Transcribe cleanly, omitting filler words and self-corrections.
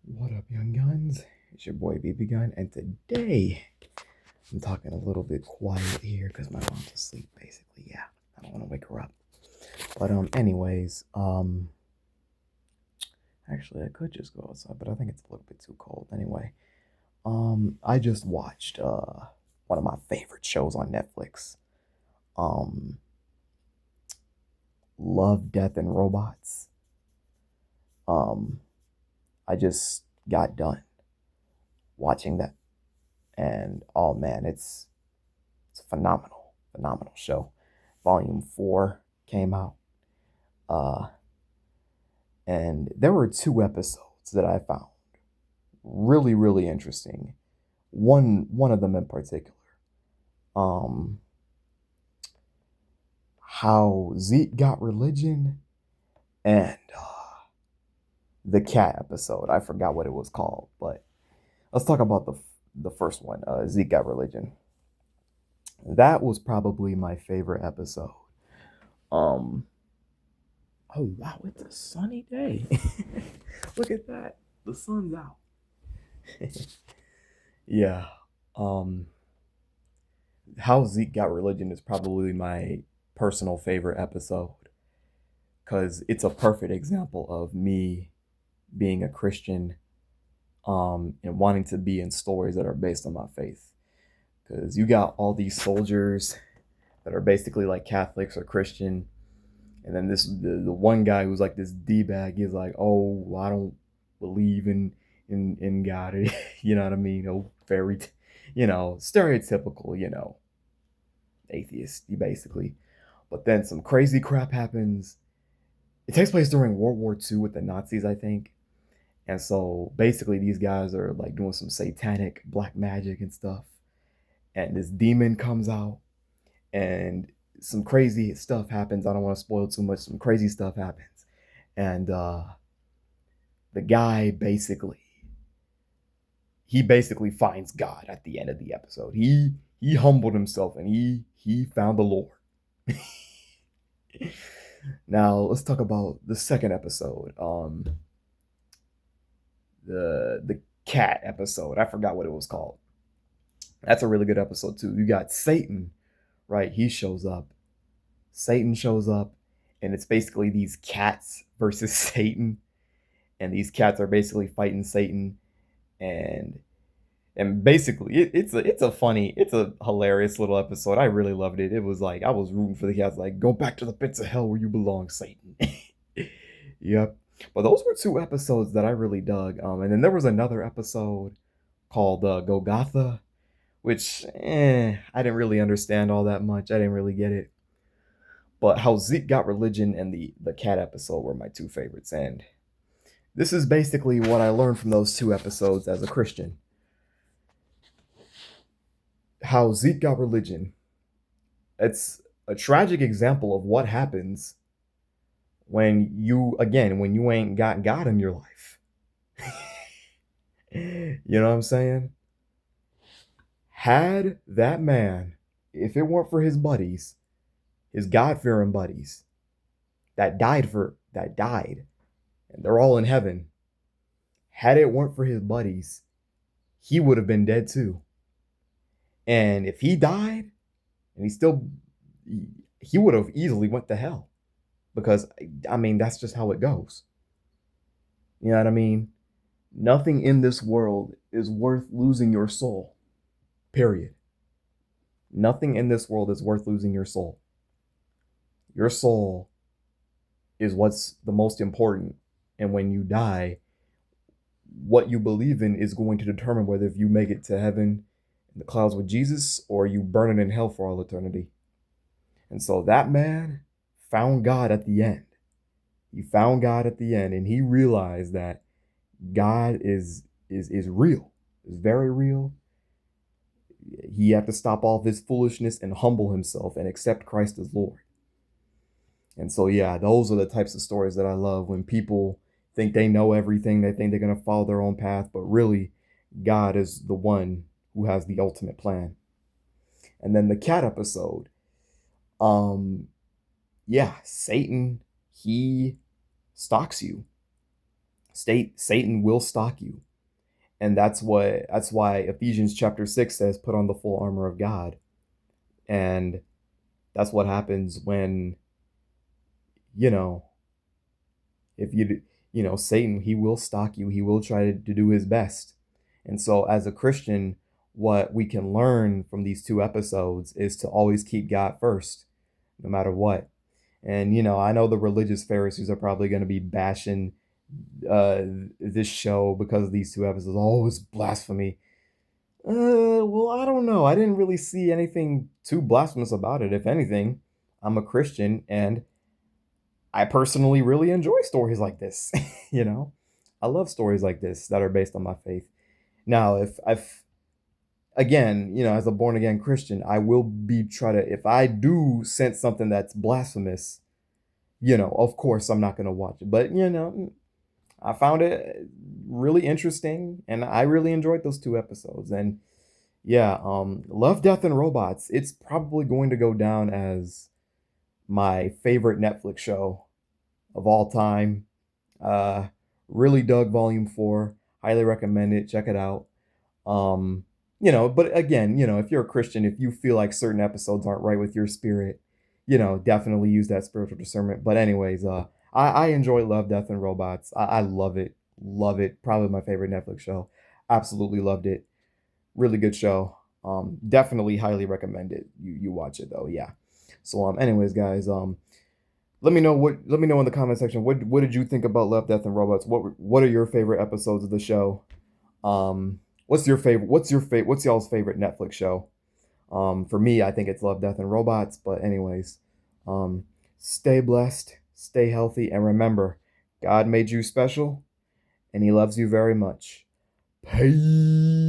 What up, young guns? It's your boy BB Gun, and today I'm talking a little bit quiet here because my mom's asleep. Basically, yeah, I don't want to wake her up. But anyways, actually, I could just go outside, but I think it's a little bit too cold. Anyway, I just watched one of my favorite shows on Netflix, um, Love, Death, and Robots. Um, I just got done watching that, and oh man, it's a phenomenal show. Volume 4 came out. Uh, and there were two episodes that I found really interesting. One of them in particular. Um, how Zeke got religion and the cat episode. I forgot what it was called, but let's talk about the first one. Zeke got religion. That was probably my favorite episode. Um, Oh wow, it's a sunny day. Look at that. The sun's out. Yeah. Um how Zeke got religion is probably my personal favorite episode cuz it's a perfect example of me being a Christian and wanting to be in stories that are based on my faith. Cuz you got all these soldiers that are basically like Catholics or Christian. And then the one guy who's like this D bag is like, oh, well, I don't believe in God. You know what I mean? Oh, stereotypical, atheist, basically. But then some crazy crap happens. It takes place during World War II with the Nazis, I think. And so basically, these guys are like doing some satanic black magic and stuff. And this demon comes out, and some crazy stuff happens. I don't want to spoil too much. Some crazy stuff happens, and the guy basically finds God at the end of the episode. He humbled himself and he found the Lord. Now let's talk about the second episode. The cat episode. I forgot what it was called. That's a really good episode too. You got Satan, right? He shows up. Satan shows up, and it's basically these cats versus Satan, and these cats are basically fighting Satan, and basically it's a hilarious little episode. I really loved it. It was like I was rooting for the cats, like go back to the pits of hell where you belong, Satan. Yep. But those were two episodes that I really dug. And then there was another episode called Golgotha, which I didn't really understand all that much. I didn't really get it. But how Zeke got religion and the cat episode were my two favorites. And this is basically what I learned from those two episodes as a Christian. How Zeke got religion. It's a tragic example of what happens when you ain't got God in your life. You know what I'm saying? Had that man, if it weren't for his buddies, his God-fearing buddies that died, and they're all in heaven, had it weren't for his buddies, he would have been dead too. And if he died, and he would have easily went to hell because I mean that's just how it goes. You know what I mean? Nothing in this world is worth losing your soul. Period. Nothing in this world is worth losing your soul. Your soul is what's the most important. And when you die, what you believe in is going to determine whether if you make it to heaven in the clouds with Jesus or you burn it in hell for all eternity. And so that man found God at the end. He found God at the end and he realized that God is real, is very real. He had to stop all of his foolishness and humble himself and accept Christ as Lord. And so yeah, those are the types of stories that I love when people think they know everything, they think they're gonna follow their own path, but really God is the one who has the ultimate plan. And then the cat episode, um, yeah, Satan, he stalks you. Satan will stalk you. And that's why Ephesians chapter 6 says put on the full armor of God. And that's what happens when, you know, if Satan, he will stalk you. He will try to do his best. And so as a Christian, what we can learn from these two episodes is to always keep God first, no matter what. And I know the religious Pharisees are probably going to be bashing uh this show because of these two episodes. Oh, it's blasphemy. Well, I don't know. I didn't really see anything too blasphemous about it. If anything, I'm a Christian and I personally really enjoy stories like this. you know, I love stories like this that are based on my faith. Now, if I've again, as a born again Christian, I will be try to if I do sense something that's blasphemous, of course I'm not going to watch it. But I found it really interesting, and I really enjoyed those two episodes. And yeah, Love, Death, and Robots. It's probably going to go down as my favorite Netflix show of all time. Uh, really dug Volume 4. Highly recommend it. Check it out. But again, if you're a Christian, if you feel like certain episodes aren't right with your spirit, definitely use that spiritual discernment. But anyways, I enjoy Love, Death, and Robots. I love it. Love it. Probably my favorite Netflix show. Absolutely loved it. Really good show. Definitely highly recommend it. You watch it though. Yeah. So anyways, guys, let me know in the comment section what did you think about Love, Death, and Robots? What are your favorite episodes of the show? What's your favorite? What's y'all's favorite Netflix show? For me, I think it's Love, Death, and Robots. But anyways, stay blessed, stay healthy, and remember, God made you special, and He loves you very much. Peace.